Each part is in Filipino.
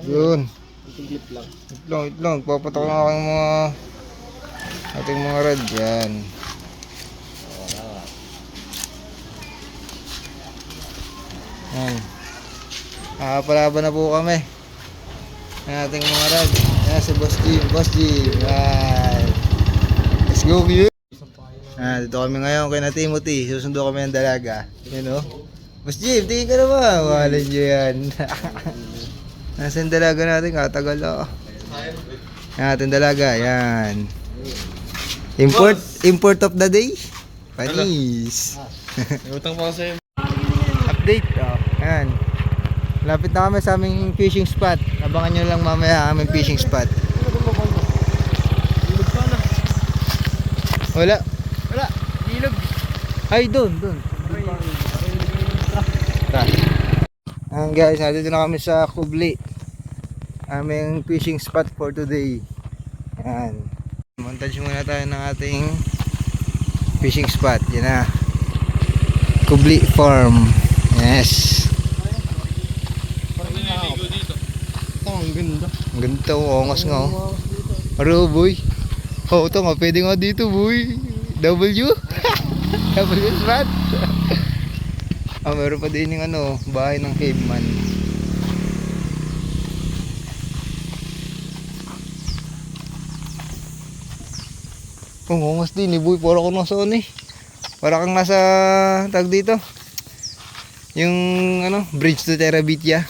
Yun. Clip lang. Wait lang. Papatok na ako ng mga ating mga rad. Yan. Yan. Palaban na po kami ng ating mga rad. Yan si Boss Jim. Boss Jim. Yan. Let's go, you. Dito kami ngayon kay na Timothy. Susundo kami ng dalaga. Yan o. Boss Jim, tingin ka naman. Walan nyo yan. Nasaan dalaga natin? Katagal o. Yan ating dalaga. Yan. Import of the day. Panis. Utang pa ako sa'yo. Update. Ayan. Lapit na kami sa aming fishing spot. Abangan nyo lang mamaya aming fishing spot. Wala. Wala. Ilog. Ay, doon. Ayan guys, nandito na kami sa Kubli. Aming fishing spot for today. Ayan. Montage muna tayo ng ating fishing spot. Yan na. Kubli Farm. Yes. Ang ganda. Ang ganda, ongos nga oh. Aro boy. Oh, ito nga, pwede nga dito boy. W? W spot. Meron pa din yung ano, bahay ng caveman. Ongos din eh boy, para ko nasa ano eh. Para kang nasa, tag dito. Yung ano, bridge to Terabithia.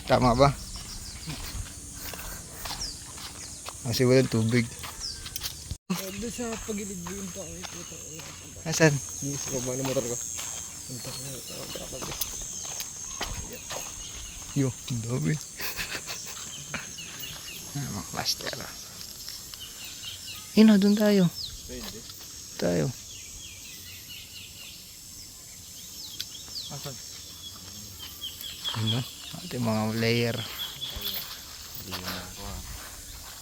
Tama ba? Kasi walang tubig. Doon sa pagilid din pa. Asan? Sa baba ng motor ko. Yo, ang dami. Mga cluster. Ino, doon tayo. Pwede. Tayo. Asan? Ano? Ating mga layer.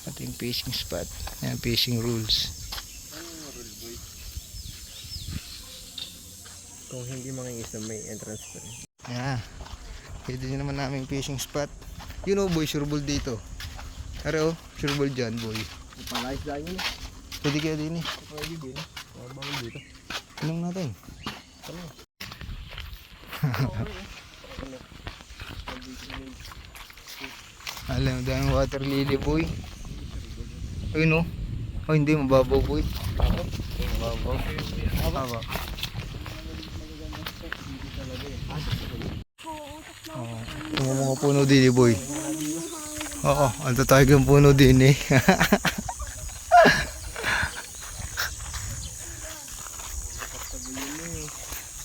Ating fishing spot. Yan, fishing rules. Anong rule boy? Kung hindi mangingis na may entrance pa rin. Yeah. Pwede din naman naming fishing spot. You know boy, sureball dito. Are oh, sureball dyan boy. Palayas dahil yun. Pwede kaya din eh. Pwede din. Bawal dito. Anong natin? Ano? Alam, daming water lily boy. Ayun oh. Oh, hindi, mababaw boy. Mababaw. Mababaw. Oh, ito mga puno din eh boy. Oo, ang tatawag ng puno din eh.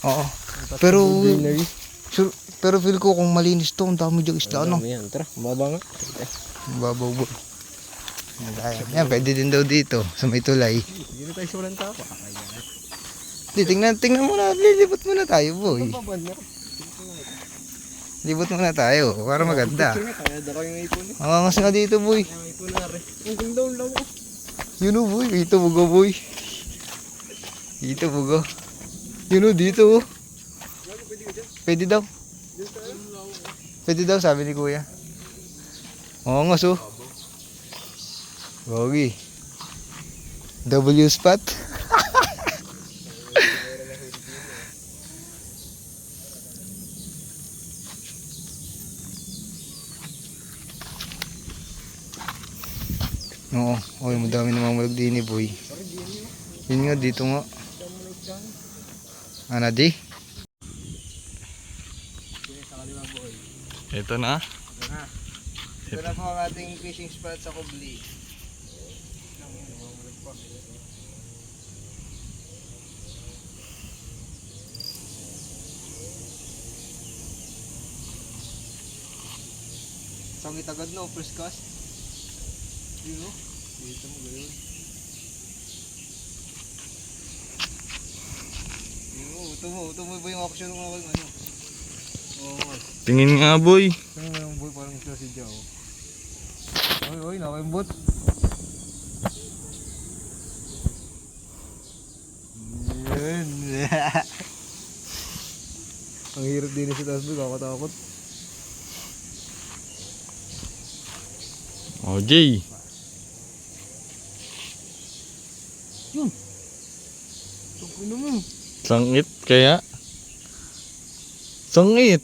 Oo. Pero feel ko kung malinis to, ang dami dyan isda ano. Yan, tara. Mababa nga. Mababaw boy. Yan, pwede din daw dito sa may tulay. Hindi na tayo sa walang tapa. Di, tingnan muna, lilibot muna tayo boy. Libot muna tayo, para maganda. Kaya dako yung ipon eh. Angas nga dito boy. Yung ipon na rin. Ang ganda ang lawa. Yun o boy, dito bugo boy. Dito bugo. Yun o dito o. Pwede daw. Pwede daw sabi ni kuya. Angas o. Gogi. W spot. Oo, oy, madami namang malag din eh boy. Yun nga, dito nga. Ano di? Ito na. Ito na po ang ating fishing spot sa Kubli. Sangit agad no, first cast. Yun o, dito mo gano'n. Yun o, ito mo ba yung action ng aking ano? Oo. Tingin nga boy. Tingin mo yung boy, parang isla si Jao. Oy, nakaimbot. Yun. Ang hirap din sa taas boy, kakatakot. Oh, Jay. Ano mo? Sangit kaya? Sangit.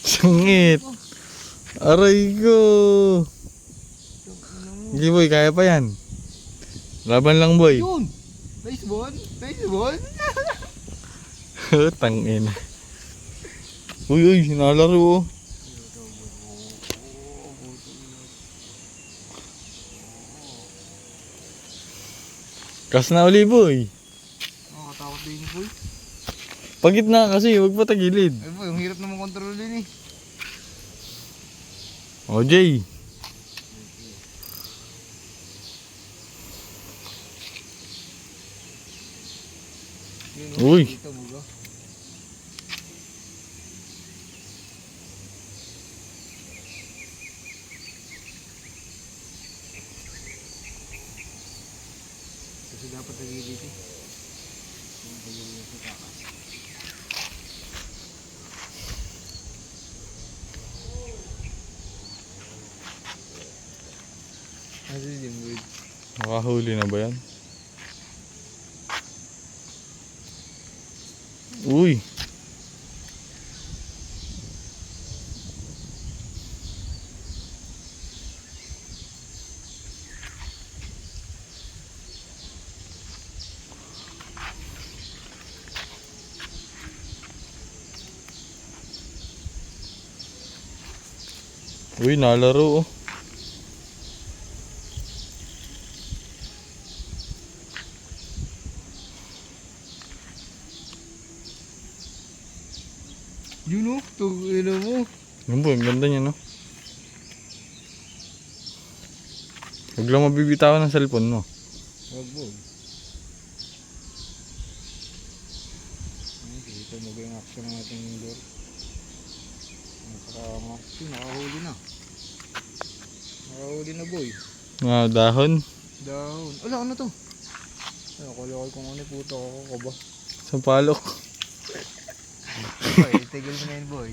Sangit. Aray ko. Hindi boy, kaya pa yan. Laban lang boy. Yun! Baseball? Baseball? Tangin. Uy, uy, nalaro oh. Kas na uli boy. Nakakatakot din boy. Pagit na kasi, wag pa tagilid. Ay boy, ang hirap naman kontrolin eh. O Jay. Yun, Uy. Dito, bugo. Kasi dapat nagigit eh. Ano din boy? Nakahuli na ba yan? Uy. Uy, nalaro oh. Yun oh, ito mo. Yun po, ang ganda niya no. Huwag lang mabibitawan ng cellphone mo. Wag boy. Dito mo ba yung action ng ating door? Nakahuli na. Nakahuli na boy. Mga dahon. Dahon. Ala, ano to? Ay, kalokoy kung ano puto ako ba? Sa palok. Boy, tigil mo na yun boy.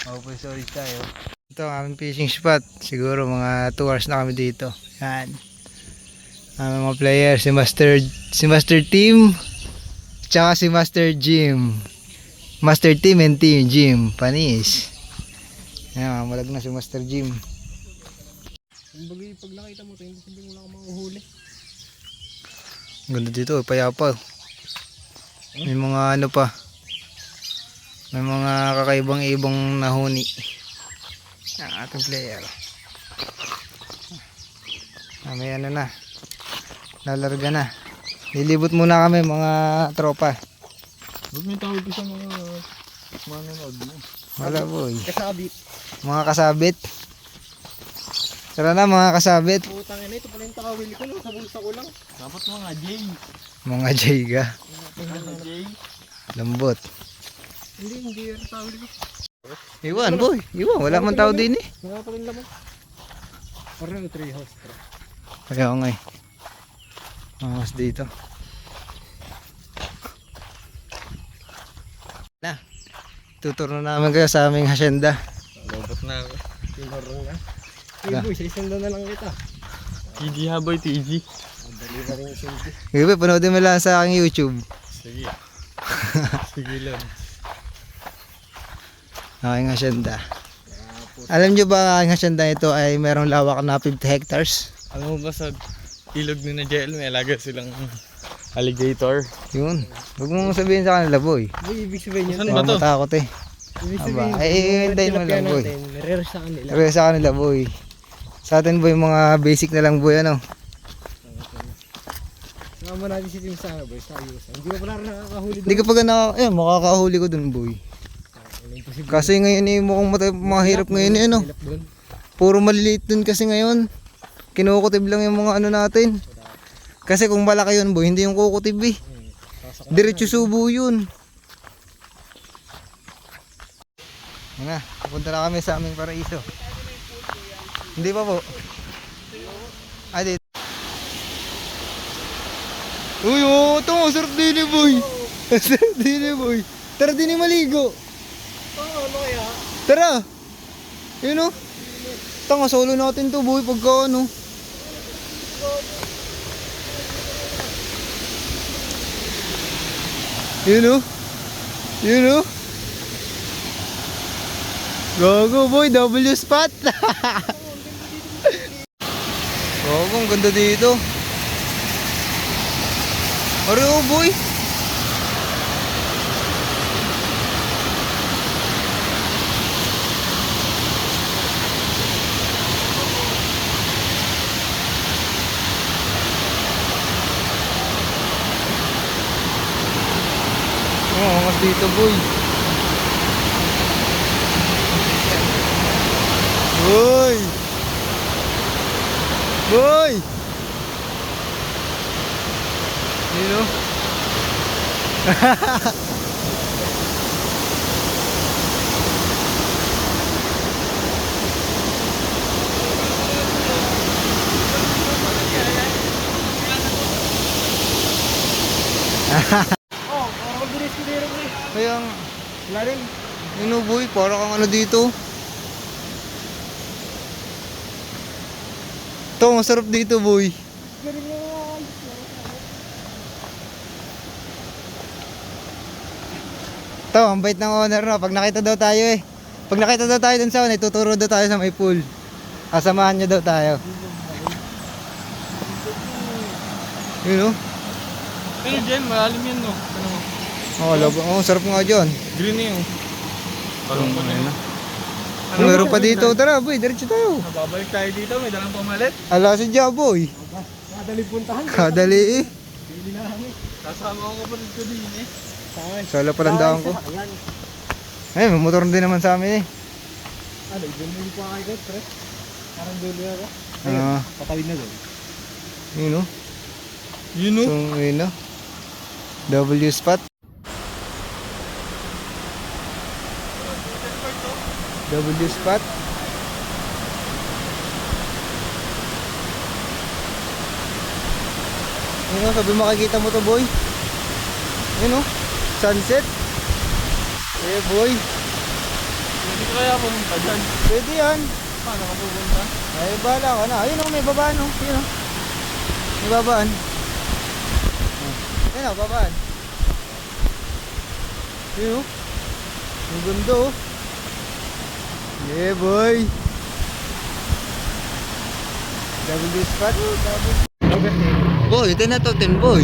Open storage tayo. Ito ang aming fishing spot. Siguro mga 2 hours na kami dito. Yan. Aming mga player, si Master Team, tsaka si Master Jim. Master Team and Team Jim. Panis. Yan, malag na si Master Jim. Yung bagay, pag nakita mo ito, hindi sabihin wala kang mahuhuli. Ganda dito, payapa. May mga ano pa. May mga kakaibang ibang nahuni. Ang ating player. May ano na. Lalarga na. Lilibot muna kami mga tropa. Huwag may tawag ko sa mga manonood mo. Wala boy. Kasabit. Mga kasabit. Tara na mga kasabit. Putang ina, ito pala yung takawili ko, no? Sa bulsa ko lang. Dapat mga Jay. Mga jayga. Mga Jay. Lambot. Hindi yung takawili ko. Iwan boy. Iwan. Wala man tao din eh. Wala pa rin laman. Parang yung tree house. Bro. Kaya nga eh. Mas dito. Na. Tuturo namin kayo sa aming hacienda. Lobot na ako. Tinarong na. Hey boy, sa isang na lang kita. TG haboy, TG. Dali na rin yung simple. Gabi, panoodin mo lang sa aking YouTube. Sige. Sige lang. Aking hacienda. Alam nyo ba ang aking hacienda ito ay merong lawak na 50 hectares? Alam mo ba sa ilog ni na JL may alaga silang alligator? Yun. Huwag mong sabihin sa kanila boy. Boy, ibig sabihin yun. Saan ba to? Matakot eh. Ibig Aba, sabihin, ay, hintayin mo lang, boy. Rare sa kanila. Pero sa kanila boy. Sa atin boy mga basic na lang boy ano. Sama natin si Tim Sana boy, sa ayos. Hindi ko pala nakakahuli doon. Hindi ka pa makakahuli ko dun boy. Kasi ngayon eh mukhang mahirap ngayon eh ano. Puro maliliit dun kasi ngayon. Kinukutib lang yung mga ano natin. Kasi kung malaki yun boy, hindi yung kukutib eh. Diretso subo yun. Yan na, pupunta na kami sa aming paraiso. Hindi pa po. Ay, dito. Uy, oh, ito mo, sarap din eh boy. Sarap din eh boy. Tara din eh maligo. Oo, ano kaya? Tara. Yun o. Tanga, solo natin to boy pagka ano. Yun o. Yun o. Gago boy, W spot. Gago, ang ganda dito. Are oh boy. Oh, angas dito boy. Boy. Boy. You know? Oh, parang mabilis ko dito pre. Kaya Wala rin. yun oh, boy, para kang ano dito. Ito, masarap dito boy. Galing mo. Ito, ang bait ng owner no. Pag nakita daw tayo eh. Pag nakita daw tayo dun sa una, ituturo daw tayo sa may pool. Asamahan niya daw tayo. Yun oh. Ano dyan, malalim yan no. Ano mo? Oh, sarap nga dyan. Green na yun. Parang ko na yun. Meron pa dito. Tara boy, diretso tayo. Babalik tayo dito, may dalang pamalit. Ala si boy. Madali puntahan. Kadali eh. Bili na kami. Kasama ko kapatid ko din eh. Saan? Sala palang daan ko. Ay, may motor din naman sa amin eh. Ano, dyan mo yung pakakit pre. Parang dulo ako. Ah, Patawid na doon. yun oh. Yun no? Itong yun oh. W spot. W spot. Yun oh, sabi makikita mo to boy. Yun oh, sunset. Eh boy, Hindi ko kaya pumunta dyan. pwede yan. Paano ka pupunta? Ay, bahala ka na. Ayun oh, may babaan oh. Yun oh. May babaan. Ayun oh, babaan. Yun oh. Ang ganda oh. Yeah boy. W spot. Boy, 10 na to 10 boy.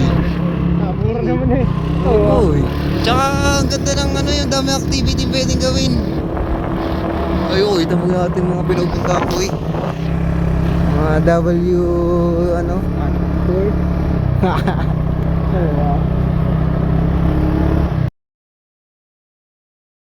Ah, mura naman eh. Oo. Boy. Tsaka ang ganda ng ano yung dami activity pwedeng gawin. Ay, oh, ito mo natin mga pinupunta ko eh. Mga W ano? Tour. Oo.